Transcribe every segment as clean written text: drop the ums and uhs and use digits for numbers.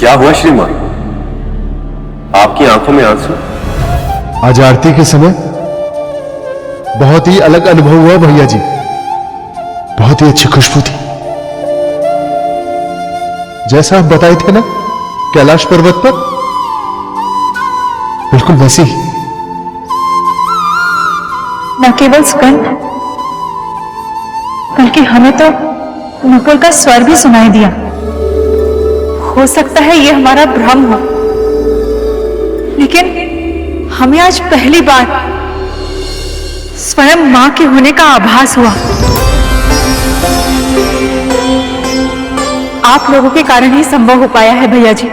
क्या हुआ श्रीमान? आपकी आंखों में आंसू? आज आरती के समय बहुत ही अलग अनुभव हुआ भैया जी। बहुत ही अच्छी खुशबू थी, जैसा आप बताए थे ना कैलाश पर्वत पर, बिल्कुल वैसी ही। न केवल सुगंध बल्कि हमें तो नकुल का स्वर भी सुनाई दिया। हो सकता है ये हमारा भ्रम हो, लेकिन हमें आज पहली बार स्वयं मां के होने का आभास हुआ। आप लोगों के कारण ही संभव हो पाया है भैया जी।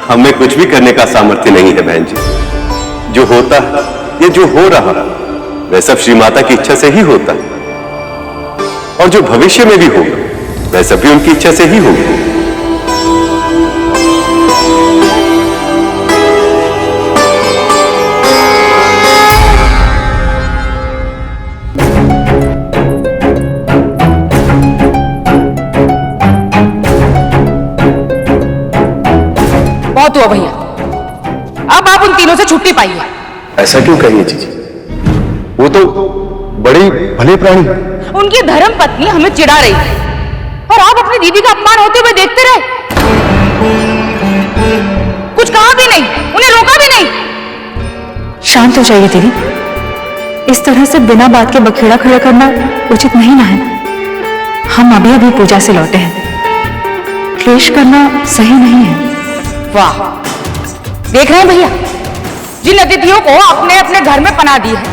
हमें कुछ भी करने का सामर्थ्य नहीं है बहन जी। जो होता है, ये जो हो रहा वह सब श्री माता की इच्छा से ही होता है, और जो भविष्य में भी होगा वह सब भी उनकी इच्छा से ही होगा। बहुत हुआ भैया, अब आप उन तीनों से छुट्टी पाइए। ऐसा क्यों कहिए जीजी? वो तो बड़े भले प्राणी। उनकी धर्म पत्नी हमें चिढ़ा रही है और आप अपनी दीदी का अपमान होते हुए देखते रहे। कुछ कहा भी नहीं, उन्हें रोका भी नहीं। शांत हो जाइए दीदी, इस तरह से बिना बात के बखेड़ा खड़ा करना उचित नहीं ना है। हम अभी अभी पूजा से लौटे हैं, क्लेश करना सही नहीं है। वाह, देख रहे हैं भैया, जिन अतिथियों को अपने अपने घर में पनाह दी है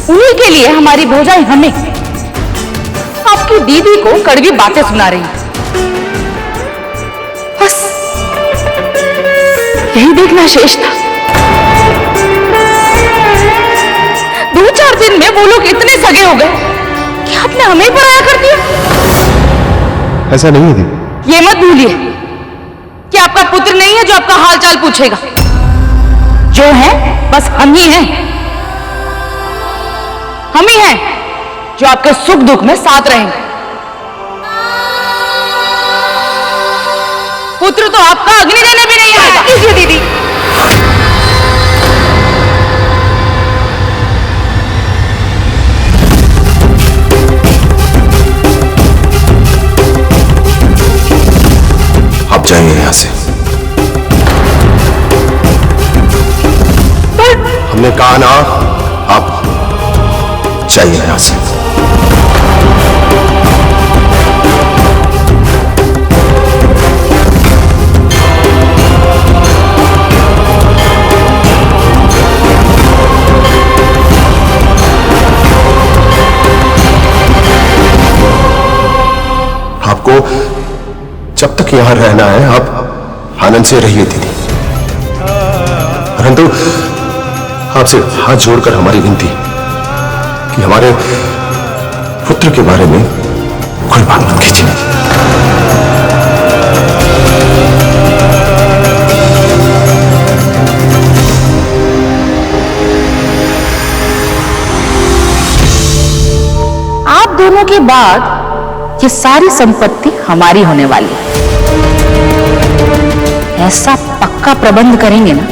उन्हीं के लिए हमारी भौजाई हमें आपकी दीदी को कड़वी बातें सुना रही है। बस यही देखना शेष था। 2-4 दिन में वो लोग इतने सगे हो गए कि आपने हमें ही पराया कर दिया। ऐसा नहीं है दीदी। ये मत भूलिए कि आपका पुत्र नहीं है जो आपका हाल चाल पूछेगा। जो है बस हम ही हैं। हम ही हैं जो आपके सुख दुख में साथ रहेंगे। पुत्र तो आपका अग्नि देने भी नहीं आएगा। कीजिए दीदी। आप जाइए यहां से। हमने कहा ना, आप जाइए यहां से। आपको जब तक यहां रहना है आप आनंद से रहिए दीदी, परंतु आपसे हाथ जोड़कर हमारी विनती कि हमारे पुत्र के बारे में कोई बात मत कीजिए। आप दोनों के बाद ये सारी संपत्ति हमारी होने वाली है। ऐसा पक्का प्रबंध करेंगे ना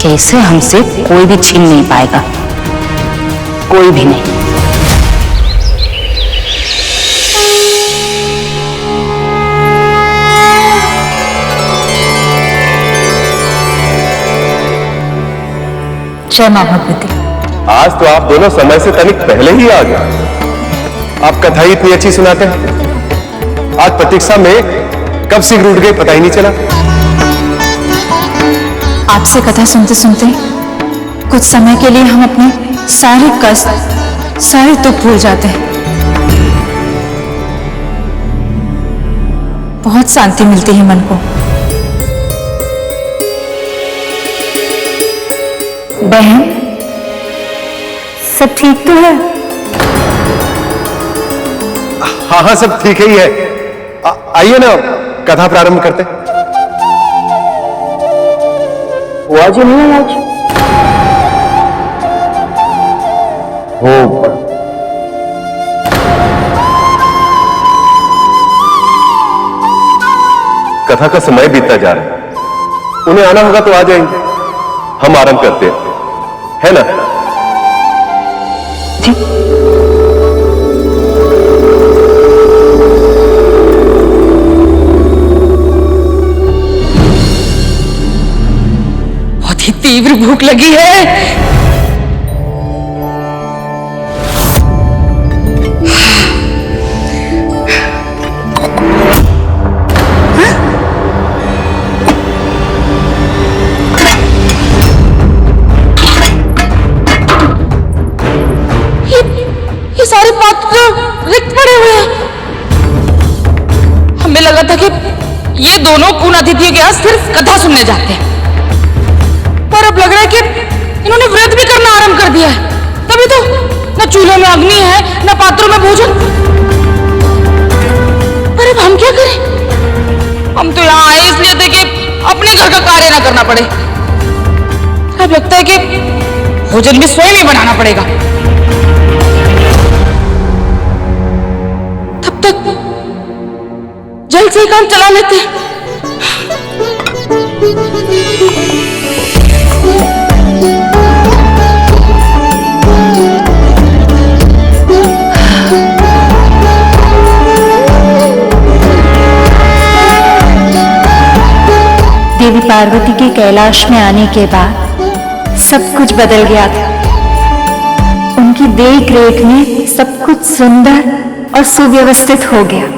कि इसे हमसे कोई भी छीन नहीं पाएगा, कोई भी नहीं। जय मां भगवती। आज तो आप दोनों समय से तनिक पहले ही आ गए। आप कथा ही इतनी अच्छी सुनाते हैं। आज प्रतीक्षा में कब शीघ्र उठ गए पता ही नहीं चला। आपसे कथा सुनते सुनते कुछ समय के लिए हम अपने सारे कष्ट, सारे दुख भूल जाते हैं। बहुत शांति मिलती है मन को। बहन, सब ठीक तो है? हाँ हाँ, सब ठीक ही है। आइए ना, कथा प्रारंभ करते। वो आज नहीं है आज। हो कथा का समय बीतता जा रहा है। उन्हें आना होगा तो आ जाएंगे। हम आराम करते हैं, है ना? जी। बहुत ही तीव्र भूख लगी है। ये सारे पात्र रिक्त पड़े हुए हैं। हमें लगा था कि ये दोनों पूर्ण अतिथियों के यहाँ सिर्फ कथा सुनने जाते हैं, पर अब लग रहा है कि इन्होंने व्रत भी करना आरंभ कर दिया है। तभी तो न चूल्हे में अग्नि है, न पात्रों में भोजन। पर अब हम क्या करें? हम तो यहाँ आए इसलिए थे कि अपने घर का कार्य ना करना पड़े। अब लगता है कि भोजन भी स्वयं ही बनाना पड़ेगा। तब तक जल्द से काम चला लेते हैं। देवी पार्वती के कैलाश में आने के बाद सब कुछ बदल गया था। उनकी देख रेख में सब कुछ सुंदर और सुव्यवस्थित हो गया।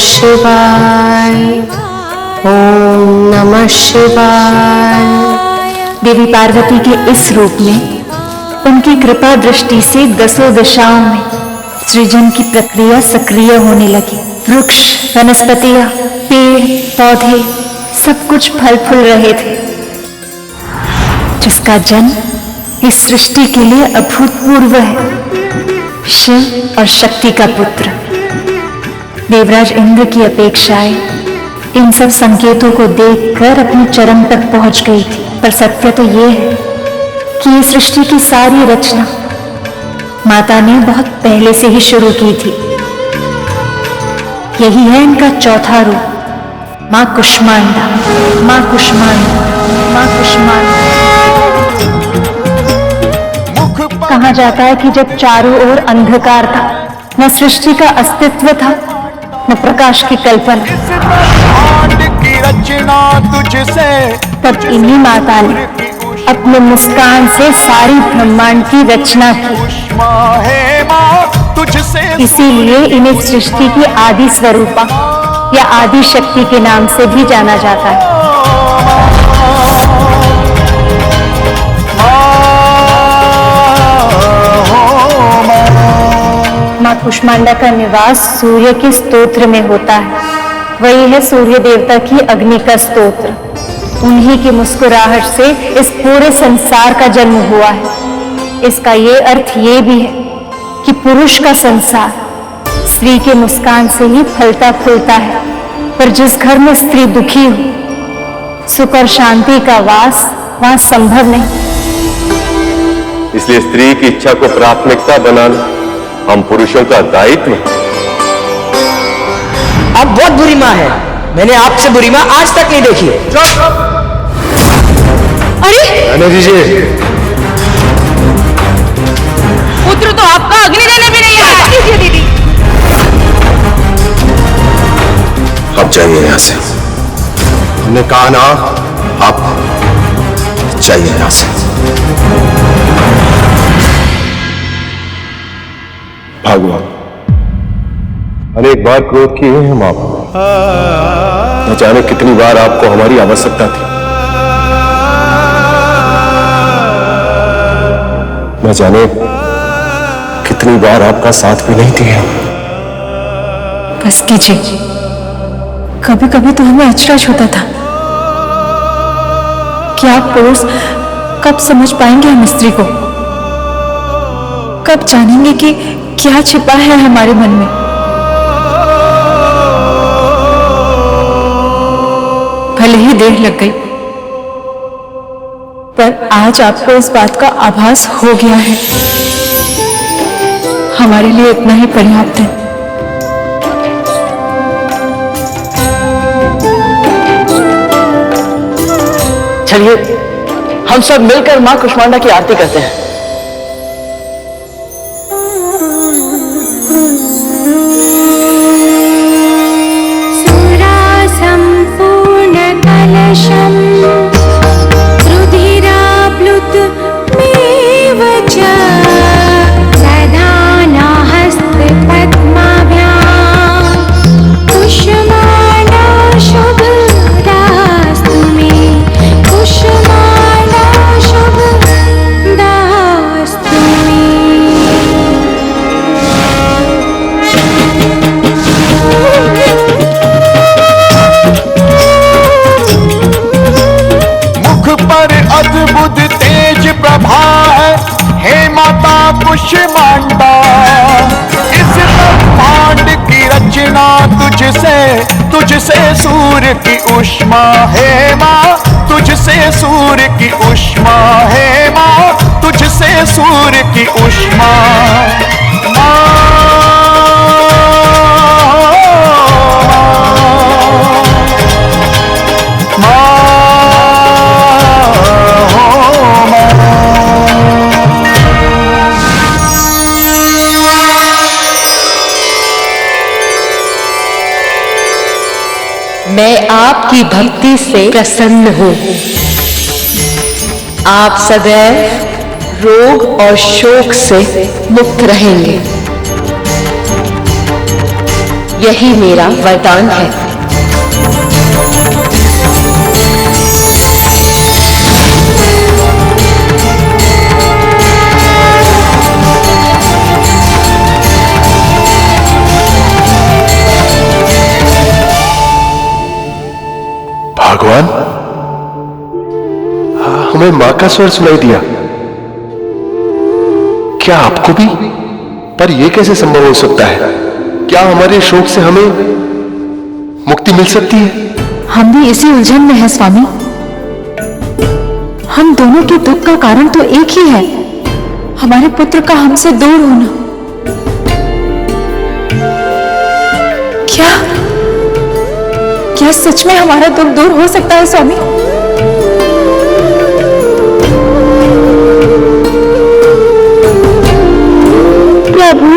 शिवाय। ओम नमः शिवाय। देवी पार्वती के इस रूप में उनकी कृपा दृष्टि से दसों दिशाओं में सृजन की प्रक्रिया सक्रिय होने लगी। वृक्ष, वनस्पतियां, पेड़, पौधे सब कुछ फल फूल रहे थे, जिसका जन्म इस सृष्टि के लिए अभूतपूर्व है। शिव और शक्ति का पुत्र देवराज इंद्र की अपेक्षाएं इन सब संकेतों को देखकर अपने चरम तक पहुंच गई थी। पर सत्य तो ये है कि ये सृष्टि की सारी रचना माता ने बहुत पहले से ही शुरू की थी। यही है इनका चौथा रूप, मां कुष्मांडा। मां कुष्मांडा, मां कुष्मांडा। कहा जाता है कि जब चारों ओर अंधकार था, न सृष्टि का अस्तित्व था, न प्रकाश की कल्पना, की रचना तुझसे, तब इन्हीं माता ने अपने मुस्कान से सारी ब्रह्मांड की रचना की। इसीलिए इन्हें सृष्टि की आदि स्वरूपा या आदि शक्ति के नाम से भी जाना जाता है। मां कुष्मांडा का निवास सूर्य के स्तोत्र में होता है। वही है सूर्य देवता की अग्नि का स्तोत्र। उन्हीं की मुस्कुराहट से इस पूरे संसार का जन्म हुआ है। इसका ये अर्थ ये भी है कि पुरुष का संसार स्त्री के मुस्कान से ही फलता फूलता है। पर जिस घर में स्त्री दुखी हो, सुख और शांति का वास वहां संभव नहीं। इसलिए स्त्री की इच्छा को प्राथमिकता बनाना हम पुरुषों का दायित्व। आप बहुत बुरी माँ है। मैंने आपसे बुरी माँ आज तक नहीं देखी है। अरे आने दीजिए। पुत्र तो आपका अग्नि देने भी नहीं आएगा। लीजिए दीदी। अब जाइए यहां से। हमने कहा ना, आप जाइए यहां से। भगवान, अनेक बार क्रोध किए हैं हम आप। न जाने कितनी बार आपको हमारी आवश्यकता थी, न जाने कितनी बार आपका साथ भी नहीं दिया। बस कीजिए, कभी कभी तो हमें अचरज होता था कि आप पुरुष कब समझ पाएंगे हम स्त्री को, कब जानेंगे कि क्या छिपा है हमारे मन में। भले ही देर लग गई, पर आज आपको इस बात का आभास हो गया है। हमारे लिए इतना ही पर्याप्त है। चलिए हम सब मिलकर मां कुष्मांडा की आरती करते हैं। अद्भुत तेज प्रभा है, हे माता कुष्मांडा। इस ब्रह्मांड की रचना तुझसे सूर्य की ऊष्मा है माँ, तुझसे सूर्य की ऊष्मा है माँ, तुझसे सूर्य की ऊष्मा। मैं आपकी भक्ति से प्रसन्न हूँ। आप सदैव रोग और शोक से मुक्त रहेंगे, यही मेरा वरदान है। भगवान, हमें मां का स्वर सुनाई दिया। क्या आपको भी? पर यह कैसे संभव हो सकता है? क्या हमारे शोक से हमें मुक्ति मिल सकती है? हम भी इसी उलझन में हैं स्वामी। हम दोनों के दुख का कारण तो एक ही है, हमारे पुत्र का हमसे दूर होना। क्या सच में हमारा दुख दूर हो सकता है स्वामी? प्रभु,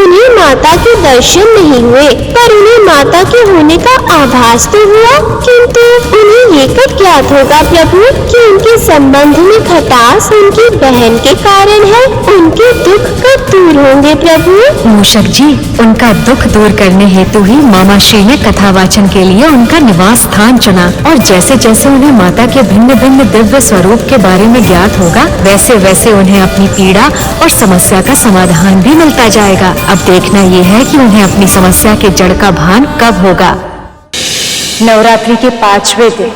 उन्हें माता के दर्शन नहीं हुए, पर उन्हें माता के होने का आभास तो हुआ। किंतु उन्हें ये कब ज्ञात होगा प्रभु कि उनके संबंध में खटास उनकी बहन के कारण है? उनके दुख कब दूर होंगे प्रभु? मूषक जी, उनका दुख दूर करने हेतु ही मामा श्री ने कथावाचन के लिए उनका निवास स्थान चुना, और जैसे जैसे उन्हें माता के भिन्न भिन्न दिव्य स्वरूप के बारे में ज्ञात होगा, वैसे वैसे उन्हें अपनी पीड़ा और समस्या का समाधान भी मिलता जाएगा। अब देखना ये है कि उन्हें अपनी समस्या के जड़ का भान कब होगा। नवरात्रि के 5वें दिन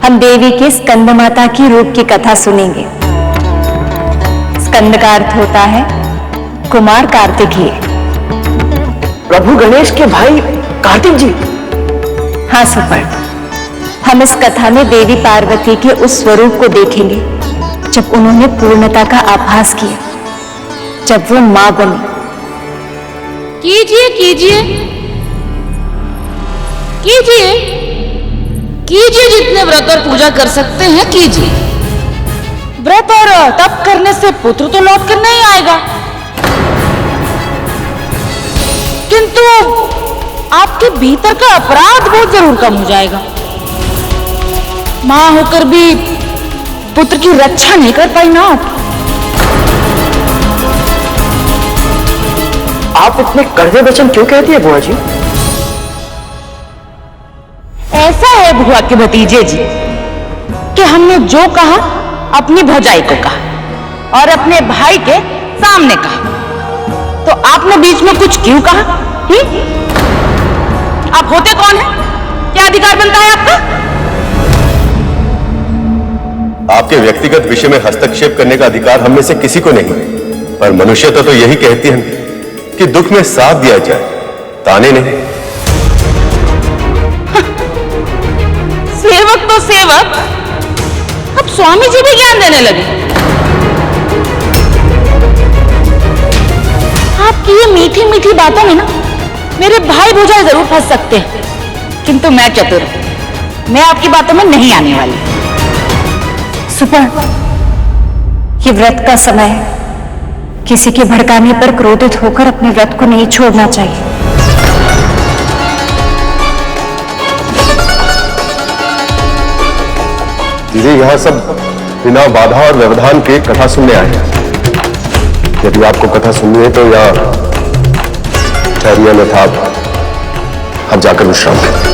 हम देवी के स्कंद माता की रूप की कथा सुनेंगे। स्कंद का अर्थ होता है कुमार कार्तिकेय। प्रभु गणेश के भाई कार्तिक जी। हाँ सुपर, हम इस कथा में देवी पार्वती के उस स्वरूप को देखेंगे जब उन्होंने पूर्णता का आभास किया, जब वो मां बनी। कीजिए कीजिए कीजिए कीजिए, जितने व्रत और पूजा कर सकते हैं कीजिए। व्रत और तप करने से पुत्र तो लौट कर नहीं आएगा, किंतु आपके भीतर का अपराध बोध जरूर कम हो जाएगा। मां होकर भी पुत्र की रक्षा नहीं कर पाई ना आप इतने कड़वे वचन क्यों कहती है बुआ जी? ऐसा है बुआ के भतीजे जी कि हमने जो कहा अपनी भौजाई को कहा और अपने भाई के सामने कहा, तो आपने बीच में कुछ क्यों कहा? आप होते कौन हैं? क्या अधिकार बनता है आपका? आपके व्यक्तिगत विषय में हस्तक्षेप करने का अधिकार हम में से किसी को नहीं, पर मनुष्यता तो यही कहती है कि दुख में साथ दिया जाए, ताने नहीं। सेवक तो सेवक, अब स्वामी जी भी ज्ञान देने लगे। आपकी ये मीठी मीठी बातों में ना मेरे भाई भौजाई जरूर फंस सकते हैं, किंतु मैं चतुर, मैं आपकी बातों में नहीं आने वाली। सुपर, ये व्रत का समय है, किसी के भड़काने पर क्रोधित होकर अपने व्रत को नहीं छोड़ना चाहिए। दीदी, यहाँ सब बिना बाधा और व्यवधान के कथा सुनने आए हैं। यदि आपको कथा सुननी है तो यहाँ ठहरिए, अन्यथा आप जाकर विश्राम करें।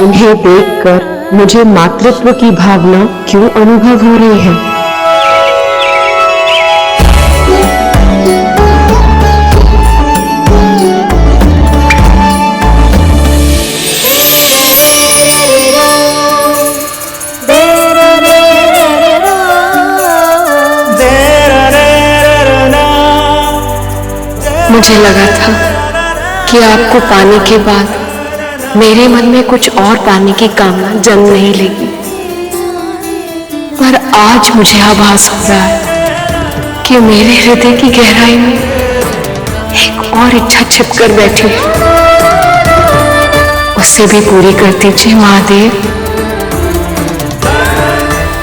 उन्हें देखकर मुझे मातृत्व की भावना क्यों अनुभव हो रही है? मुझे लगा था कि आपको पाने के बाद मेरे मन में कुछ और पाने की कामना जन्म नहीं लेगी, पर आज मुझे आभास हो रहा है कि मेरे हृदय की गहराई में एक और इच्छा छिपकर बैठी है। उससे भी पूरी कर दीजिए महादेव,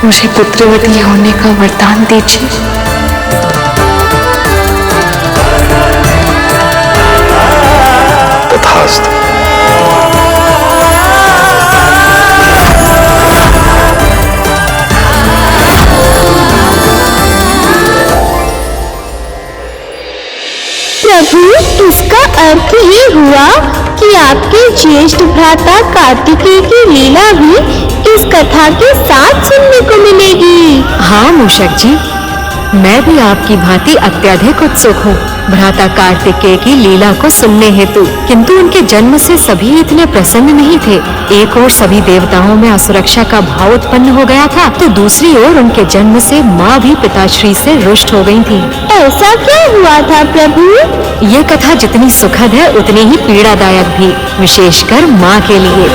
मुझे पुत्रवती होने का वरदान दीजिए। तथास्तु। प्रभु, इसका अर्थ ये हुआ कि आपके ज्येष्ठ भ्राता कार्तिकेय की लीला भी इस कथा के साथ सुनने को मिलेगी। हाँ मूषक जी, मैं भी आपकी भांति अत्यधिक उत्सुक हूँ भ्राता कार्तिकेय की लीला को सुनने हेतु, किंतु उनके जन्म से सभी इतने प्रसन्न नहीं थे। एक ओर सभी देवताओं में असुरक्षा का भाव उत्पन्न हो गया था, तो दूसरी ओर उनके जन्म से माँ भी पिताश्री से रुष्ट हो गई थी। ऐसा क्या हुआ था प्रभु? ये कथा जितनी सुखद है उतनी ही पीड़ादायक भी, विशेषकर माँ के लिए।